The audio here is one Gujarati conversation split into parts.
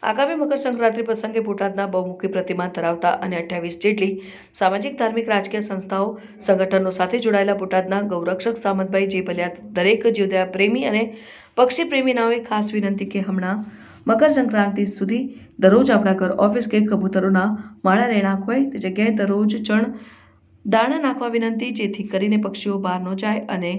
આગામી મકર સંક્રાંતિ પ્રસંગે બોટાદના બહુમુખી પ્રતિમા ધરાવતા અને 28 જેટલી સામાજિક ધાર્મિક રાજકીય સંસ્થાઓ સંગઠનો સાથે જોડાયેલા બોટાદના ગૌરક્ષક સામતભાઈ જે ભલ્યા દરેક જીવદયા પ્રેમી અને પક્ષી પ્રેમીનાઓએ ખાસ વિનંતી કે હમણાં મકર સંક્રાંતિ સુધી દરરોજ આપણા ઘર ઓફિસ કે કબૂતરોના માળા રહેણાંક હોય તે જગ્યાએ દરરોજ ચણ દાણા નાખવા વિનંતી, જેથી કરીને પક્ષીઓ બહાર ન જાય અને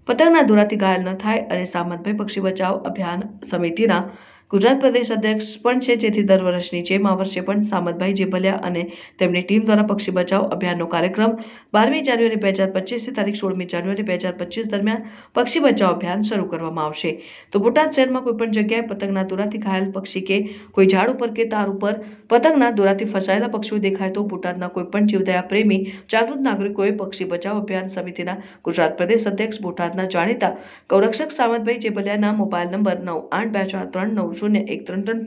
પતંગના દોરાથી ઘાયલ ન થાય. અને સામતભાઈ પક્ષી બચાવ અભિયાન સમિતિના ગુજરાત પ્રદેશ અધ્યક્ષ પણ છે, જેથી દર વર્ષની જેમ આ વર્ષે પણ સામતભાઈ જે ભલ્યા અને તેમની ટીમ દ્વારા પક્ષી બચાવ અભિયાનનો કાર્યક્રમ 12મી જાન્યુઆરી 2025 તારીખ 16મી જાન્યુઆરી 2025 દરમિયાન પક્ષી બચાવ અભિયાન શરૂ કરવામાં આવશે. તો બોટાદ શહેરમાં કોઈપણ જગ્યાએ પતંગના દોરાથી ઘાયલ પક્ષી કે કોઈ ઝાડ ઉપર કે તાર ઉપર પતંગના દોરાથી ફસાયેલા પક્ષીઓ દેખાય તો બોટાદના કોઈપણ જીવદયા પ્રેમી જાગૃત નાગરિકોએ પક્ષી બચાવ અભિયાન સમિતિના ગુજરાત પ્રદેશ અધ્યક્ષ બોટાદના જાણીતા ગૌરક્ષક સામતભાઈ જે ભલ્યાના મોબાઈલ નંબર 9824390133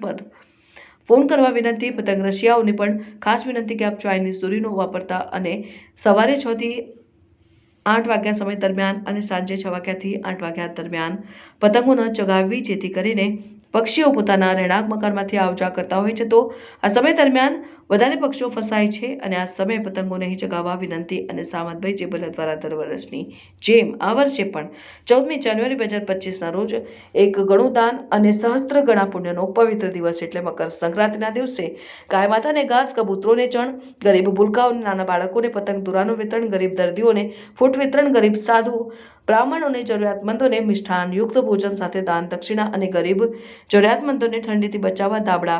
પર ફોન કરવા વિનંતી. પતંગ રસિયાઓને પણ ખાસ વિનંતી કે આપ ચાઇનીઝ દોરીનો વાપરતા અને સવારે 6 થી 8 વાગ્યા સમય દરમિયાન અને સાંજે 6 વાગ્યાથી 8 વાગ્યા દરમિયાન પતંગો ન ચગાવવી, જેથી કરીને પક્ષીઓ પોતાના રહેણાંક મકાનમાંથી આવજા કરતા હોય છે. તો આ સમય દરમિયાન વધારે પક્ષીઓ ફસાય છે અને આ સમયે પતંગો નહીં ચગાવવા વિનંતી. અને સામતભાઈ જે ભલ્યા દ્વારા દર વર્ષની જેમ આ વર્ષે પણ 14મી જાન્યુઆરી 2025ના રોજ એક ગણું દાન અને સહસ્ત્ર ગણા પુણ્યનો પવિત્ર દિવસ એટલે મકર સંક્રાંતિના દિવસે ગાય માતાને ઘાસ, કબૂતરોને ચણ, ગરીબ ભૂલકાઓને, નાના બાળકોને પતંગ દોરાનું વિતરણ, ગરીબ દર્દીઓને ફૂટ વિતરણ, ગરીબ સાધુ બ્રાહ્મણોને જરૂરિયાતમંદોને મિષ્ઠાન યુક્ત ભોજન સાથે દાન દક્ષિણા અને ગરીબ જરૂરિયાતમંદોને ઠંડીથી બચાવવા દાબડા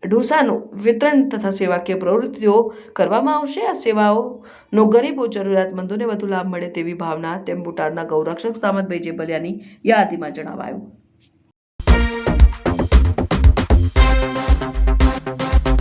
ઢોસાનું વિતરણ તથા સેવાકીય પ્રવૃત્તિઓ કરવામાં આવશે. આ સેવાઓનો ગરીબો જરૂરિયાતમંદોને વધુ લાભ મળે તેવી ભાવના તેમ બોટાદના ગૌરક્ષક સામતભાઈ જે ભલ્યાની યાદીમાં જણાવાયું.